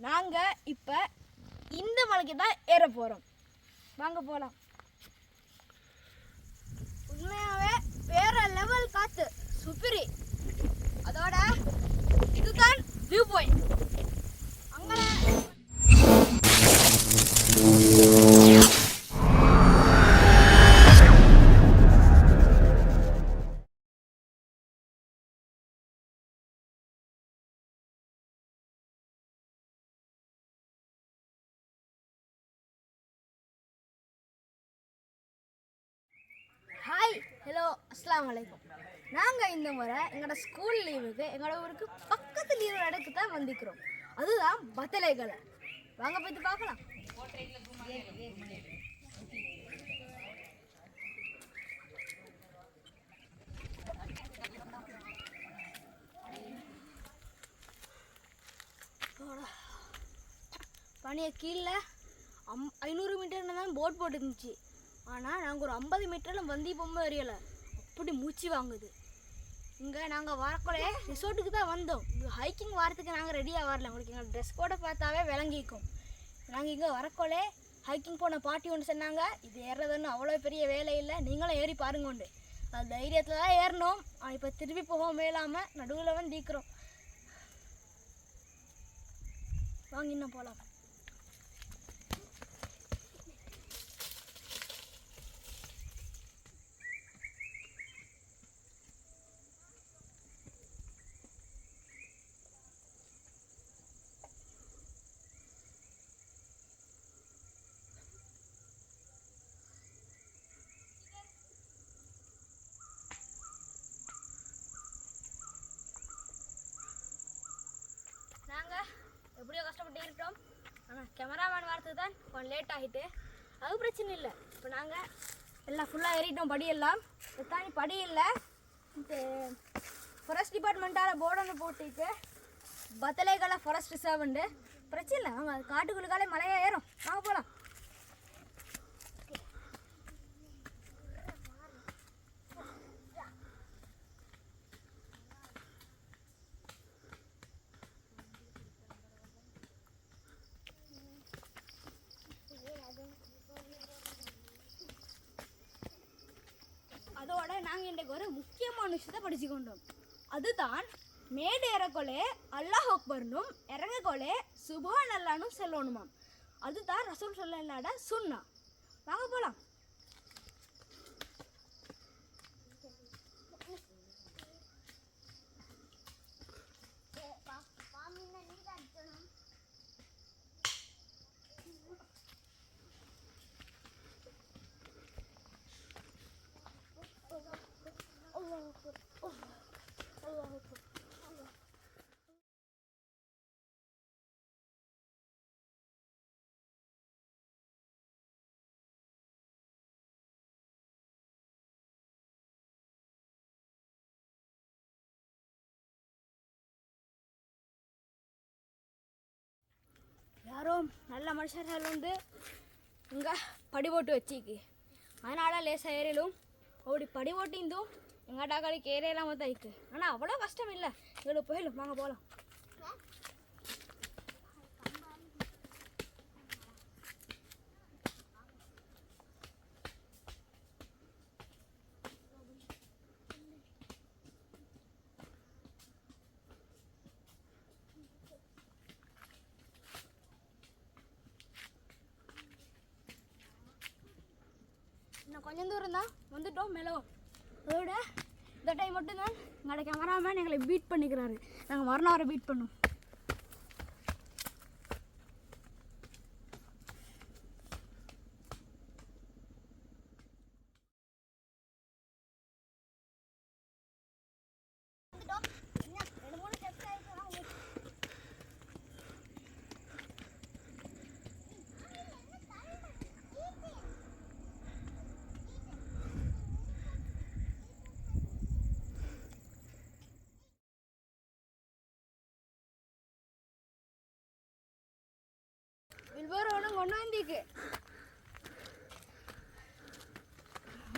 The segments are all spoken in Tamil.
நாங்கள் இப்போ இந்த மலைக்கு தான் ஏற போகிறோம். வாங்க போகலாம். உண்மையாகவே வேற லெவல் காற்று சுப்பிரி. அதோட இதுதான் வியூ பாயிண்ட். அங்கே ஹாய், ஹலோ, அஸ்ஸலாமு அலைக்கும். நாங்கள் இந்த முறை எங்களோட ஸ்கூல் லீவுக்கு எங்களோட ஊருக்கு பக்கத்து லீவு இடத்துக்கு தான் வந்திருக்கிறோம். அதுதான் பத்தலைகளை. வாங்க போய் பார்க்கலாம். பனியை கீழே 500 மீட்டர்னு தான் போட் போட்டுருந்துச்சு. ஆனால் நாங்கள் ஒரு 50 மீட்டரில் வந்தி பொம்மை எறியலை. அப்படி மூச்சு வாங்குது. இங்கே நாங்கள் வரக்குள்ளே ரிசோர்ட்டுக்கு தான் வந்தோம். ஹைக்கிங் வரத்துக்கு நாங்கள் ரெடியாக வரல. உங்களுக்கு எங்கள் ட்ரெஸ் கோடை பார்த்தாவே விளங்கிக்கும். நாங்கள் இங்கே வரக்குள்ளே ஹைக்கிங் போன பாட்டி ஒன்று சொன்னாங்க, இது ஏறுறதுன்னு அவ்வளோ பெரிய வேலை இல்லை, நீங்களும் ஏறி பாருங்க உண்டு. அது தைரியத்தில் தான் ஏறினோம். இப்போ திருப்பி போகவும் மேலாமல் நடுவில் வந்து தீக்கிறோம். வாங்க இன்னும் போகலாம். எப்படியோ கஷ்டப்பட்டு இருக்கோம். ஆனால் கேமராமேன் வரத்துக்கு தான் கொஞ்சம் லேட் ஆகிட்டு. அது பிரச்சனை இல்லை. இப்போ நாங்கள் எல்லாம் ஃபுல்லாக ஏறிட்டோம். படியெல்லாம் தாண்டி படி இல்லை. ஃபாரஸ்ட் டிபார்ட்மெண்ட்டால் போர்டு ஒன்று போட்டுக்கு பத்தலைகளை ஃபாரஸ்ட் ரிசர்வ்ண்டு. பிரச்சனை இல்லை. வாங்க, அது காட்டுக்குள்ளுக்காலே மலையாக ஏறும். வாங்க போகலாம். அதோட நாங்கள் இன்றைக்கு ஒரு முக்கியமான விஷயத்தை படித்து கொண்டோம். அதுதான் மேடு ஏறக்கொலே அல்லாஹ் அக்பர்னும் இறங்கக்கொலே சுபான் அல்லானும் சொல்லணுமாம். அதுதான் ரசூல் ஸல்லல்லாஹு அலைஹி சுன்னா. வாங்க போகலாம். யாரோ நல்ல மனுஷர்கள் வந்து இங்கே படி போட்டு வச்சிக்கு. அதனால் லேசாக ஏறிலும் அப்படி படி போட்டிருந்தும் எங்கள் டாக்களுக்கு ஏறியெல்லாம் தான் இருக்கு. ஆனால் அவ்வளோ கஷ்டம் இல்லை. எங்களுக்கு போயிடும். வாங்க போகலாம். இன்னும் கொஞ்சம் தூரம் தான் வந்துட்டோம். மேலே அதோட இந்த டைம் மட்டும்தான் எங்களோட கேமராமேன் எங்களை பீட் பண்ணிக்கிறாரு. நாங்கள் மறுநாள் வரை பீட் பண்ணோம். வில்பரோடும் கொண்டு வந்திக்கு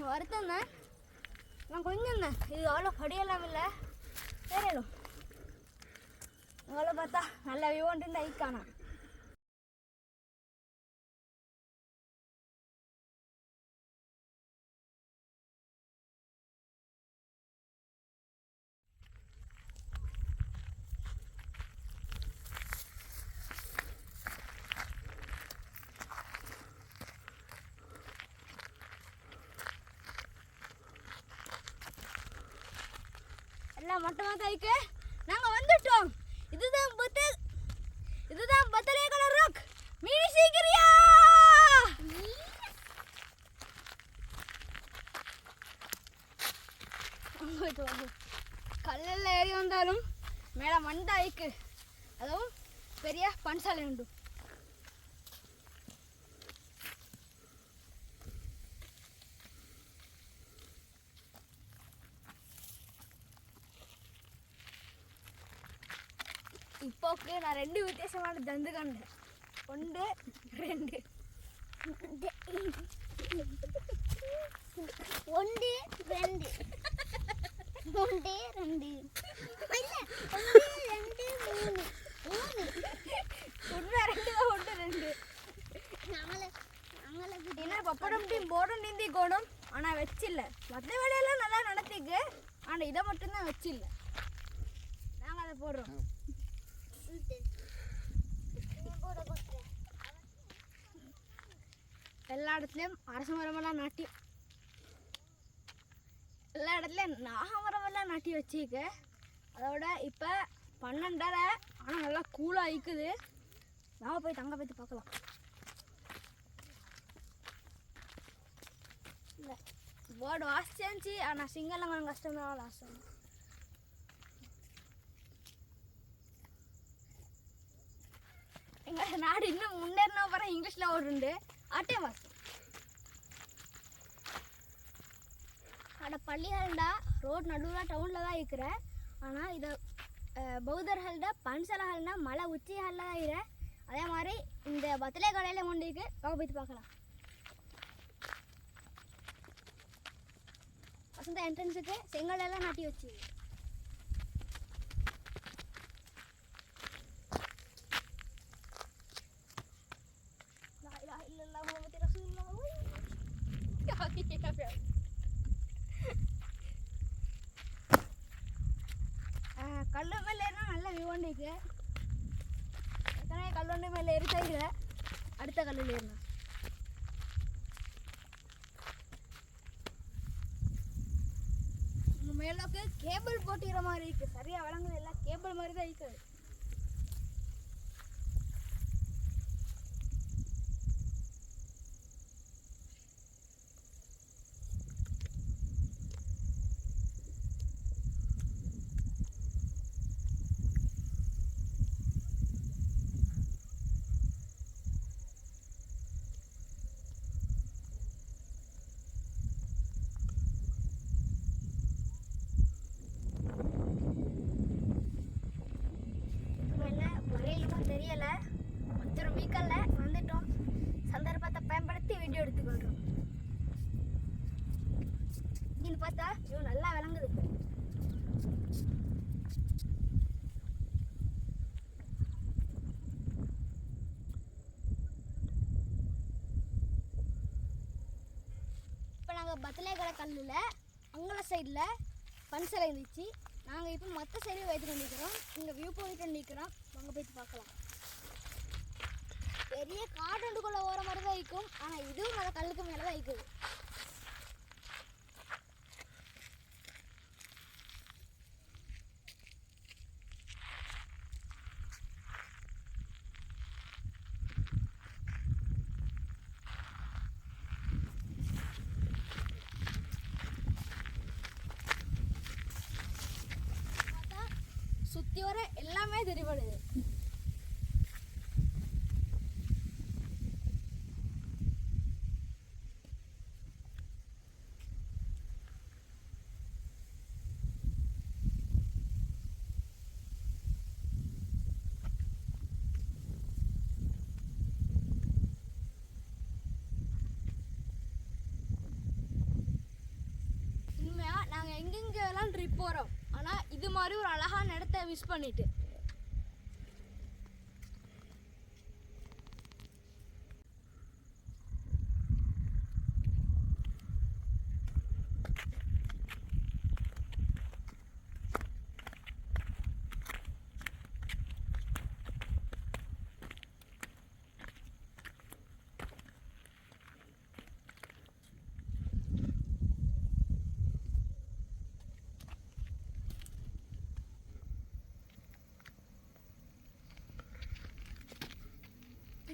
வருத்தம் தான். நான் கொஞ்சம் தான், இது அவ்வளோ படியெல்லாம் இல்லை. ஏறிடும். அவ்வளோ பார்த்தா நல்ல வியூ வந்துட்டு ஐக்கானா. எல்லாம் மொட்டமாக தைக்க நாங்கள் வந்துட்டோம். இதுதான் பத்தலே கலர் ராக். மீனி சீக்கிரியா கல்லில் ஏறி வந்தாலும் மேலே மண்டாய்க்கு அதுவும் பெரிய பன்சாலை உண்டு. இப்போக்கு நான் 2 வித்தியாசமான ஜந்து கண்டேன். 1 2 1 2 ஏன்னா பப்படம் டீம் போர்டும் நீந்தி கோடும் ஆனால் வச்சில்ல. மற்ற வேலையெல்லாம் நல்லா நடத்திக்கு, ஆனால் இதை மட்டும்தான் வச்சில்ல. நாங்கள் அதை போடுறோம். எல்லா இடத்துலையும் அரச மரமெல்லாம் நாட்டி, எல்லா இடத்துலையும் நாகமரமெல்லாம் நாட்டி வச்சுக்க. அதோட இப்போ 12:30, ஆனால் நல்லா கூலாக இருக்குது. நாம போய் தங்க பற்றி பார்க்கலாம். இல்லை வேர்டு வாசிச்சாச்சு, ஆனால் சிங்களம் கொஞ்சம் கஷ்டம் தான் லாஸ்ட். எங்கள் நாடு இன்னும் முன்னேறினா அப்புறம் இங்கிலீஷில் ஓடுண்டு ஆட்டே வாசம். அட பள்ளிகள்டா ரோட் நடுவில் டவுனில் தான் இருக்கிற. ஆனால் இதை பௌத்தர்கள்ட பன்சலகள்னா மலை உச்சிகளில் தான் இருக்கிற. அதே மாதிரி இந்த பத்தலை கடையில் கொண்டிருக்கு. போய் பார்க்கலாம். வசந்த என்ட்ரன்ஸுக்கு செங்கலெல்லாம் நாட்டி வச்சு கல்லு மேலே ஏறினா நல்ல வியூ இருக்கு. எத்தனை கல்லொண்டு மேலே ஏறி தயிர அடுத்த கல்லில் ஏறினா மேலோக்கு கேபிள் போட்டிக்கிற மாதிரி இருக்கு. சரியா வழங்குது, எல்லாம் கேபிள் மாதிரி தான் இருக்குது. தெரியலை, கொஞ்சம் வீக்கல்ல வந்துட்டோம். சந்தர்ப்பத்தை பயன்படுத்தி வீடியோ எடுத்துக்கொள்கிறோம். இங்கே பார்த்தா இது நல்லா விளங்குது. இப்போ நாங்கள் பத்தலைக்கடை கல்லில் அங்கல சைடில் பன்சலை இருந்துச்சு. நாங்கள் இப்போ மற்ற சைடு வைத்து கொண்டிருக்கிறோம். இங்கே வியூ பாயிண்ட் நிற்கிறோம். அங்கே போய்ட்டு பார்க்கலாம். பெரிய காட்டுக்குள்ளே ஓர மாதிரி தான் இருக்கும், ஆனால் இதுவும் அந்த கல்லுக்கு மேலே தான் இருக்குது. சுற்றி வர எல்லாமே தெரிபடுது. உண்மையாக நாங்கள் எங்கெங்கெல்லாம் ட்ரிப் போகிறோம், ஆனால் இது மாதிரி ஒரு அழகான இடத்த மிஸ் பண்ணிட்டு.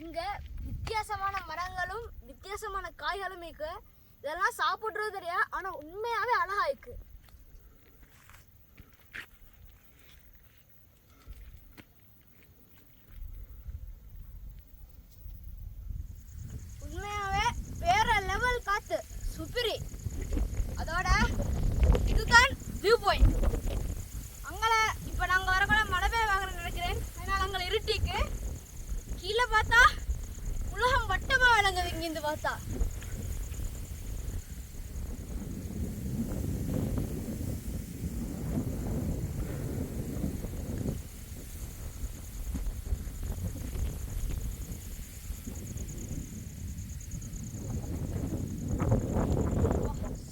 இங்க வித்தியாசமான மரங்களும் வித்தியாசமான காய்களும் இருக்கு. இதெல்லாம் சாப்பிட்றது தெரியாது, ஆனா உண்மையாவே அழகா இருக்கு. உண்மையாவே வேற லெவல் காத்து சுப்பிரி. அதோட இதுதான் வியூ பாயிண்ட். அங்கே இப்போ நாங்கள் வரக்கூட மழை பெய்ய வாங்குறேன்னு நினைக்கிறேன். அதனால் அங்கே இருட்டிக்கு கீழே பார்த்தா உலகம் வட்டமாக விளங்குது. இங்கேருந்து பார்த்தா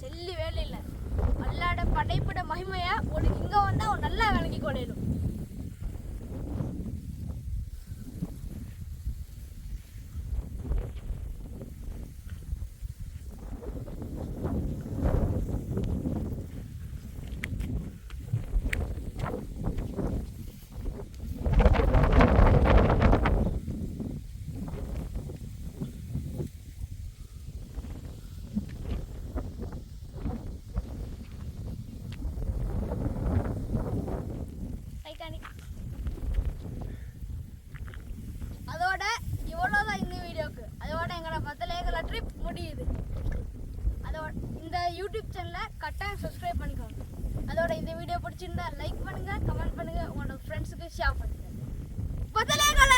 செல்லி வேலை இல்லை. அல்லாட படைப்பிட மகிமையை உனக்கு இங்கே வந்தால் நல்லா விளங்கி கொள்ளையிடும். அதோட இவ்வளோதான் இந்த வீடியோக்கு. அதோட எங்களோட பத்தலேகல ட்ரிப் முடியுது. அதோட இந்த யூடியூப் சேனலை கட்டாயம் சப்ஸ்கிரைப் பண்ணிக்கோங்க. அதோட இந்த வீடியோ பிடிச்சிருந்தா லைக் பண்ணுங்க, கமெண்ட் பண்ணுங்க, உங்களோட ஃப்ரெண்ட்ஸுக்கு ஷேர் பண்ணுங்க. பத்தலேகல